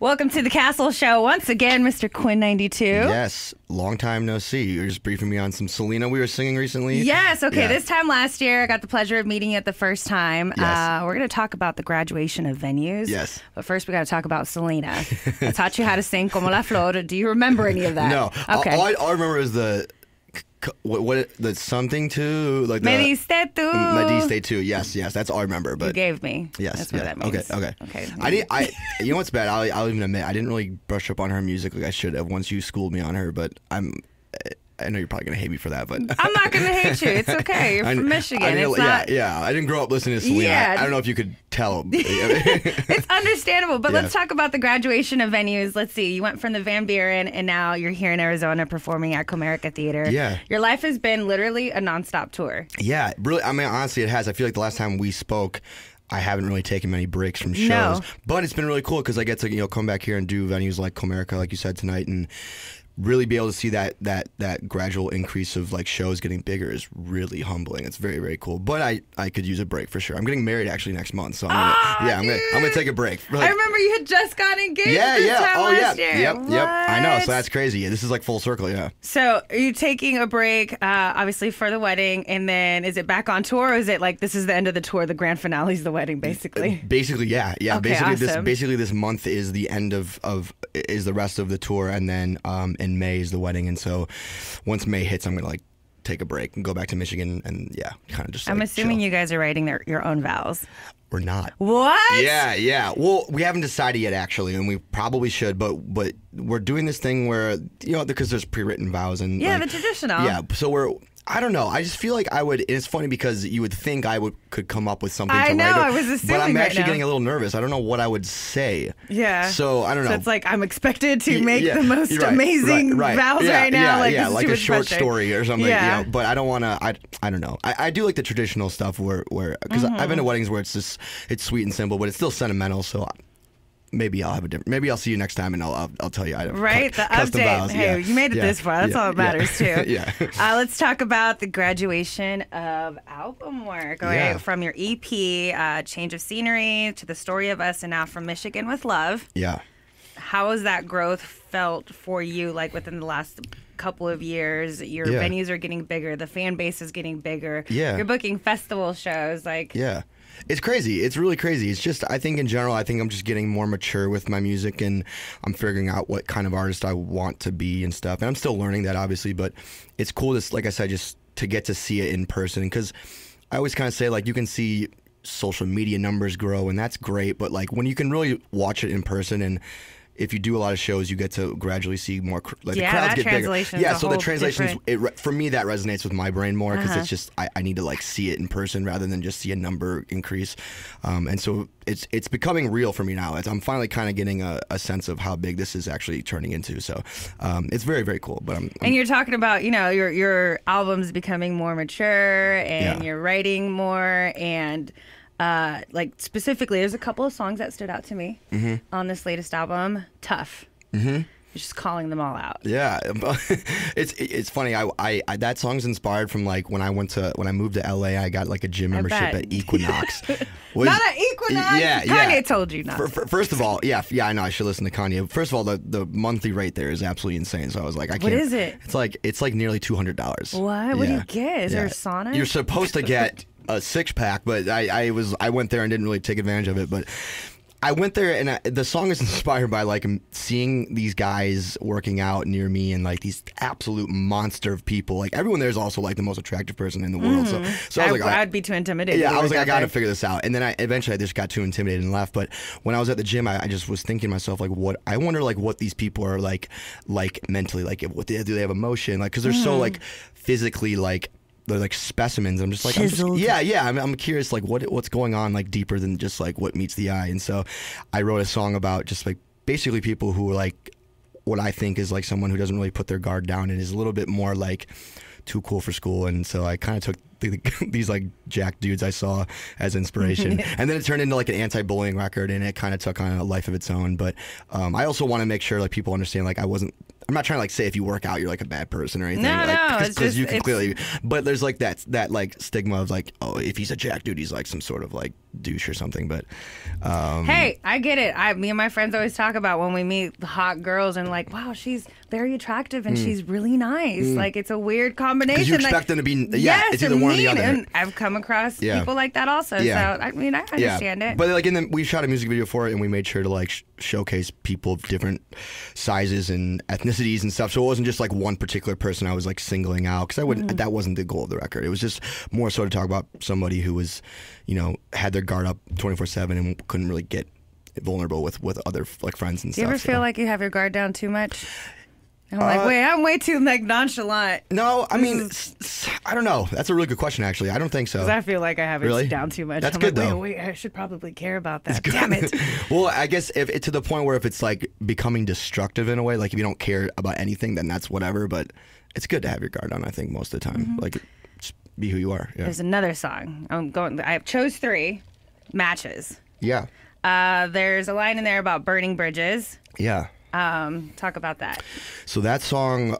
Welcome to the Castle Show once again, Mr. Quinn 92. Yes, long time no see. You're just briefing me on some Selena we were singing recently. Yes, okay. Yeah. This time last year, I got the pleasure of meeting you at the first time. Yes. We're going to talk about the graduation of venues. Yes. But first, we got to talk about Selena. I taught you how to sing Como la Flor. Do you remember any of that? No. Okay. All I remember is the something to like the Me diste tú. Me diste tú. Yes, that's all I remember. But You gave me. yes, That's what that means. Okay. You know what's bad? I'll even admit I didn't really brush up on her music like I should have once you schooled me on her. But I know you're probably gonna hate me for that, but I'm not going to hate you. It's okay. You're from Michigan. I didn't grow up listening to Selena. Yeah. I don't know if you could tell. It's understandable, but Yeah. let's talk about the graduation of venues. Let's see. You went from the Van Buren, and now you're here in Arizona performing at Comerica Theater. Yeah. Your life has been literally a nonstop tour. Yeah, really. I mean, honestly, it has. I feel like the last time we spoke, I haven't really taken many breaks from shows. No. But it's been really cool because I get to come back here and do venues like Comerica, like you said tonight, and really be able to see that gradual increase of like shows getting bigger is really humbling. It's very, very cool. But I could use a break for sure. I'm getting married actually next month, so I'm gonna take a break. I remember you had just got engaged this time last year. Yep. I know. What? So that's crazy. Yeah, this is like full circle. Yeah. So are you taking a break, obviously for the wedding, and then is it back on tour, or is it like this is the end of the tour, the grand finale is the wedding, basically? Basically, yeah. Okay, awesome. Basically this month is the end of is the rest of the tour, and then in May is the wedding, and so once May hits, I'm gonna like take a break and go back to Michigan, and kind of just. I'm like, assuming chill. you guys are writing your own vows. We're not. What? Yeah. Well, we haven't decided yet, actually, and we probably should. But we're doing this thing where because there's pre-written vows and the traditional. Yeah. So I don't know. I just feel like I would. And it's funny because you would think I could come up with something. I know. Write I was assuming. but I'm right actually now. getting a little nervous. I don't know what I would say. Yeah. So I don't know. So it's like I'm expected to make Yeah, the most you're right, amazing right. vows Yeah, right now. Yeah, this is like too a much short pressure. story or something. Yeah. But I don't want to. I don't know. I do like the traditional stuff where because I've been to weddings where it's sweet and simple, but it's still sentimental. So. Maybe I'll have a different. Maybe I'll see you next time and I'll tell you. Right, the custom update. vows. Hey, Yeah. you made it this far. That's all that matters too. Yeah. Let's talk about the graduation of album work. All right, Yeah. from your EP, Change of Scenery, to The Story of Us, and now From Michigan with Love. Yeah. How has that growth felt for you? Like within the last couple of years, your venues are getting bigger, the fan base is getting bigger. Yeah. You're booking festival shows. Like Yeah. It's crazy. It's really crazy. It's just, I think in general, I think I'm just getting more mature with my music, and I'm figuring out what kind of artist I want to be and stuff. And I'm still learning that, obviously, but it's cool to, like I said, just to get to see it in person. Because I always kind of say, like, you can see social media numbers grow, and that's great. But, like, when you can really watch it in person, and if you do a lot of shows, you get to gradually see more, like the crowds get bigger. Yeah, so the translations, for me, that resonates with my brain more because it's just, I need to like see it in person rather than just see a number increase. And so it's becoming real for me now. I'm finally kind of getting a sense of how big this is actually turning into. So it's very, very cool. But and you're talking about, your album's becoming more mature and you're writing more and like specifically, there's a couple of songs that stood out to me on this latest album. Tough. You're just calling them all out. Yeah, it's funny. I that song's inspired from like when I moved to LA. I got like a gym membership at Equinox. Not at Equinox. Yeah, Kanye told you not. First of all, yeah, I know I should listen to Kanye. First of all, the monthly rate there is absolutely insane. So I was like, I can't. What is it? It's like nearly $200. What? What do you get? Is there a sauna? You're supposed to get a 6-pack, but I went there and didn't really take advantage of it. But I went there, and the song is inspired by like seeing these guys working out near me, and like these absolute monster of people. Like everyone there is also like the most attractive person in the world. So I was like, I'd be too intimidated. Yeah, I was like, I got to figure this out. And then eventually I just got too intimidated and left. But when I was at the gym, I just was thinking to myself, like, I wonder like what these people are like mentally, like do they have emotion, like because they're so like physically like. They're like specimens. I'm just like, I'm curious, like what's going on, like deeper than just like what meets the eye. And so I wrote a song about just like basically people who are like what I think is like someone who doesn't really put their guard down and is a little bit more like too cool for school. And so I kind of took these like jack dudes I saw as inspiration, and then it turned into like an anti-bullying record, and it kind of took on a life of its own. But I also want to make sure like people understand like I wasn't I'm not trying to like say if you work out you're like a bad person or anything. No, like, it's because you can clearly. But there's like that like stigma of like, oh, if he's a jack dude, he's like some sort of like douche or something. But hey, I get it. Me and my friends always talk about when we meet hot girls and like, wow, she's very attractive and she's really nice. Like it's a weird combination. Because you expect like, them to be yes, it's either one or the other. And I've come across people like that also. Yeah. So I mean, I understand it. But like, and then we shot a music video for it, and we made sure to like showcase people of different sizes and ethnicities and stuff. So it wasn't just like one particular person I was like singling out, because I wouldn't. That wasn't the goal of the record. It was just more so to talk about somebody who was, you know, had their guard up 24/7 and couldn't really get vulnerable with other like friends and stuff. Do you ever feel like you have your guard down too much? I'm like, wait, I'm way too like nonchalant. No, I mean, I don't know. That's a really good question, actually. I don't think so. Because I feel like I have it down too much. That's I'm good, like, though. Wait, I should probably care about that. Damn it. Well, I guess if to the point where if it's like becoming destructive in a way, like if you don't care about anything, then that's whatever. But it's good to have your guard on, I think, most of the time. Like, just be who you are. Yeah. There's another song. I chose 3 matches. Yeah. There's a line in there about burning bridges. Yeah. Talk about that. So that song,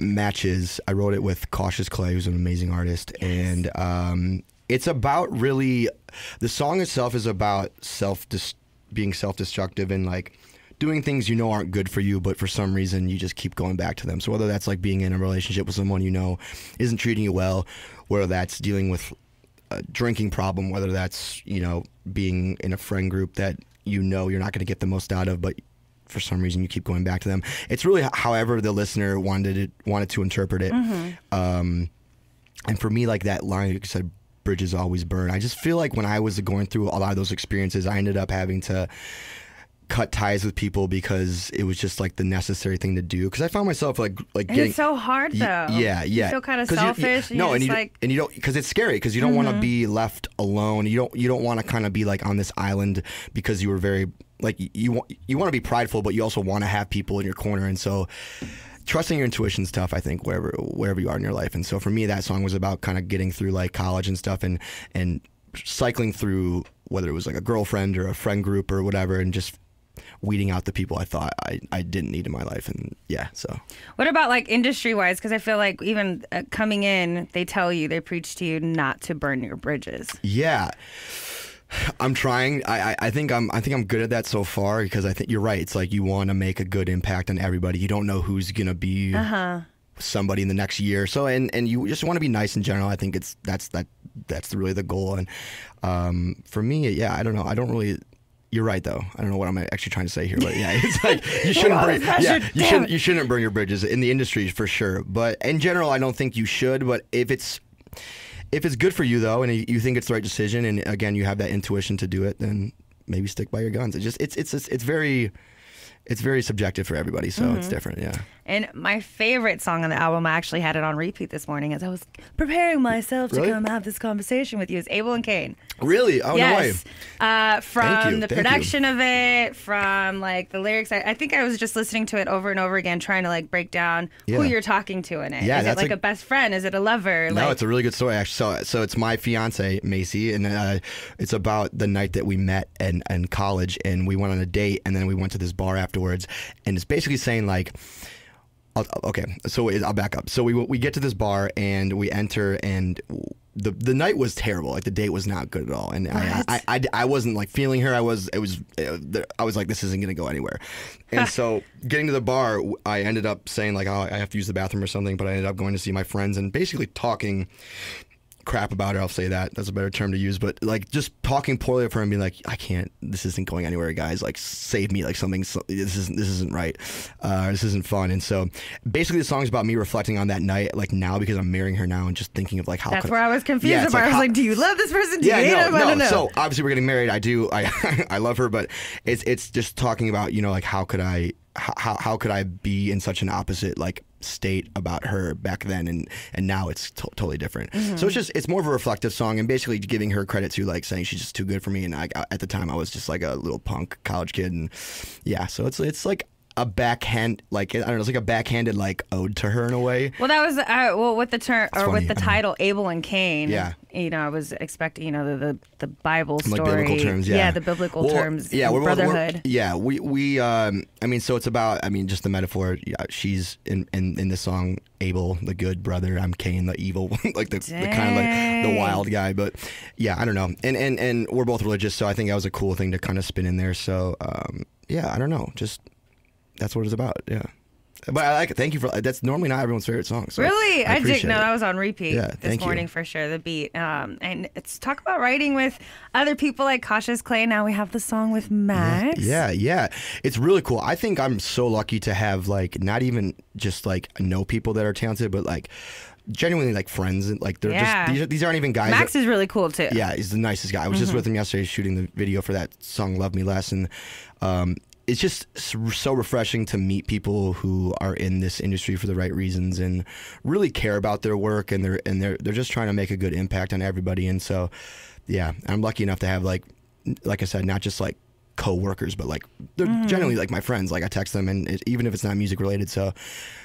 Matches, I wrote it with Cautious Clay, who's an amazing artist. Yes. And it's about really, the song itself is about being self-destructive and like doing things you know aren't good for you, but for some reason you just keep going back to them. So whether that's like being in a relationship with someone you know isn't treating you well, whether that's dealing with a drinking problem, whether that's, you know, being in a friend group that you know you're not going to get the most out of, but for some reason you keep going back to them. It's really however the listener wanted to interpret it. And for me, like that line, like I said, bridges always burn. I just feel like when I was going through a lot of those experiences, I ended up having to cut ties with people because it was just like the necessary thing to do. Because I found myself like and getting, it's so hard though. Yeah. You feel kind of selfish. And you don't, because it's scary because you don't want to be left alone. You don't want to kind of be like on this island because you were very like you want to be prideful, but you also want to have people in your corner. And so trusting your intuition is tough, I think, wherever you are in your life. And so for me, that song was about kind of getting through like college and stuff and cycling through whether it was like a girlfriend or a friend group or whatever, and just weeding out the people I thought I didn't need in my life. And yeah, so. What about like industry wise? Because I feel like even coming in, they preach to you not to burn your bridges. Yeah. I'm trying. I think I'm good at that so far, because I think you're right. It's like you want to make a good impact on everybody. You don't know who's gonna be somebody in the next year. So and you just want to be nice in general. I think that's really the goal. And for me, yeah, I don't know. I don't really. You're right, though. I don't know what I'm actually trying to say here, but yeah, it's like you shouldn't you shouldn't burn your bridges in the industry for sure. But in general, I don't think you should. But if it's good for you though, and you think it's the right decision, and again you have that intuition to do it, then maybe stick by your guns. It's very subjective for everybody, so it's different. Yeah. And my favorite song on the album, I actually had it on repeat this morning as I was preparing myself to come have this conversation with you, is Abel and Cain. Really? Oh, yes. No way. From the production of it, from like the lyrics. I think I was just listening to it over and over again, trying to like break down who you're talking to in it. Yeah, is it like a best friend? Is it a lover? No, it's a really good story, actually. So it's my fiance, Macy, and it's about the night that we met in college, and we went on a date, and then we went to this bar afterwards, and it's basically saying like, okay, so I'll back up. So we get to this bar and we enter, and the night was terrible. Like the date was not good at all, and I wasn't like feeling her. I was like, this isn't gonna go anywhere. And so getting to the bar, I ended up saying like, oh, I have to use the bathroom or something. But I ended up going to see my friends and basically talking crap about her. I'll say that's a better term to use, but like just talking poorly of her and being like, I can't, this isn't going anywhere, guys, like save me, like this isn't right, this isn't fun. And so basically the song's about me reflecting on that night, like now, because I'm marrying her now, and just thinking of like how that's where I was confused about. I was like, do you love this person? Do you hate him? I don't know. So obviously we're getting married. I love her, but it's just talking about, you know, like how could I be in such an opposite like state about her back then, and now it's totally different. So it's more of a reflective song, and basically giving her credit to like saying she's just too good for me. And at the time I was just like a little punk college kid, and yeah, so it's like a backhand, like I don't know, it's like a backhanded like ode to her in a way. Well, that was well with the term or funny, with the title Abel and Cain. Yeah. You know, I was expecting the Bible story. Like biblical terms, yeah. Yeah, the biblical terms. Yeah, brotherhood. We I mean, so it's about, I mean, just the metaphor. Yeah, she's in the song Abel, the good brother. I'm Cain, the evil, like the kind of like the wild guy. But yeah, I don't know. And we're both religious, so I think that was a cool thing to kind of spin in there. So yeah, I don't know, just. That's what it's about, yeah. But I like it. Thank you for that's normally not everyone's favorite song. So really, I did. No, that was on repeat this morning you. For sure. The beat, and it's talk about writing with other people like Cautious Clay. Now we have the song with Max. Yeah. It's really cool. I think I'm so lucky to have like not even just like know people that are talented, but like genuinely like friends and like they're just these aren't even guys. Max is really cool too. Yeah, he's the nicest guy. I was just with him yesterday shooting the video for that song "Love Me Less," and it's just so refreshing to meet people who are in this industry for the right reasons and really care about their work, and they're just trying to make a good impact on everybody. And so, yeah, I'm lucky enough to have like I said, not just like co-workers, but like they're generally like my friends. Like I text them, and even if it's not music related, so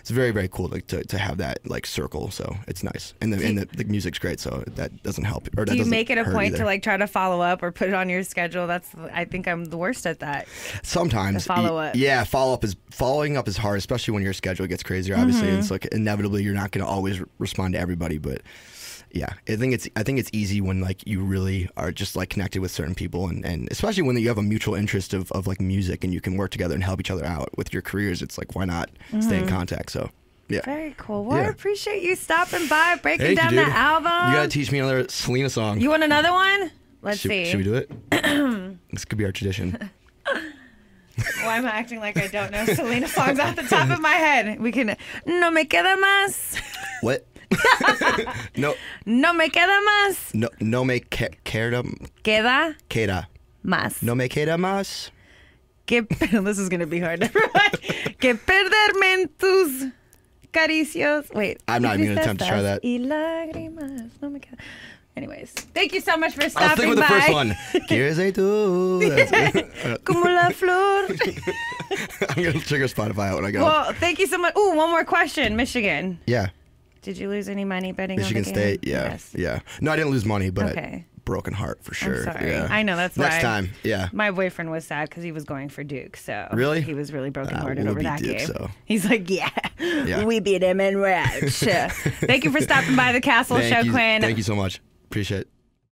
it's very, very cool to have that like circle. So it's nice, and the music's great, so that doesn't help. Or do you make it a point either. to like try to follow up or put it on your schedule? I think I'm the worst at that. Sometimes follow up. Yeah, following up is hard, especially when your schedule gets crazier. Obviously, it's like inevitably you're not going to always respond to everybody, but. Yeah, I think it's easy when like you really are just like connected with certain people, and especially when you have a mutual interest of like music and you can work together and help each other out with your careers. It's like, why not stay in contact? So yeah, very cool. Well, I appreciate you stopping by, breaking down the album. You gotta teach me another Selena song. You want another one? Let's see. Should we do it? This could be our tradition. Why am I acting like I don't know Selena songs off the top of my head? We can. No me queda más. What? No me queda más. No me queda más. No me queda más. This is gonna be hard. Que perderme en tus caricios. Wait. I'm not even gonna attempt to try that. Y lágrimas. No me queda. Anyways, thank you so much for stopping by. I'll stick with the first one. ¿Quieres ser tú? Como la flor. I'm gonna trigger Spotify out when I go. Well, thank you so much. Ooh, one more question. Michigan. Yeah. Did you lose any money betting Michigan on the game? State? Yeah. Yes. Yeah. No, I didn't lose money, but broken heart for sure. I'm sorry. Yeah. I know, that's next time. Yeah. My boyfriend was sad because he was going for Duke, so really he was really brokenhearted over that Duke, game. So. He's like, we beat him in Raj. Thank you for stopping by the Castle Show, Quinn. Thank you so much. Appreciate it.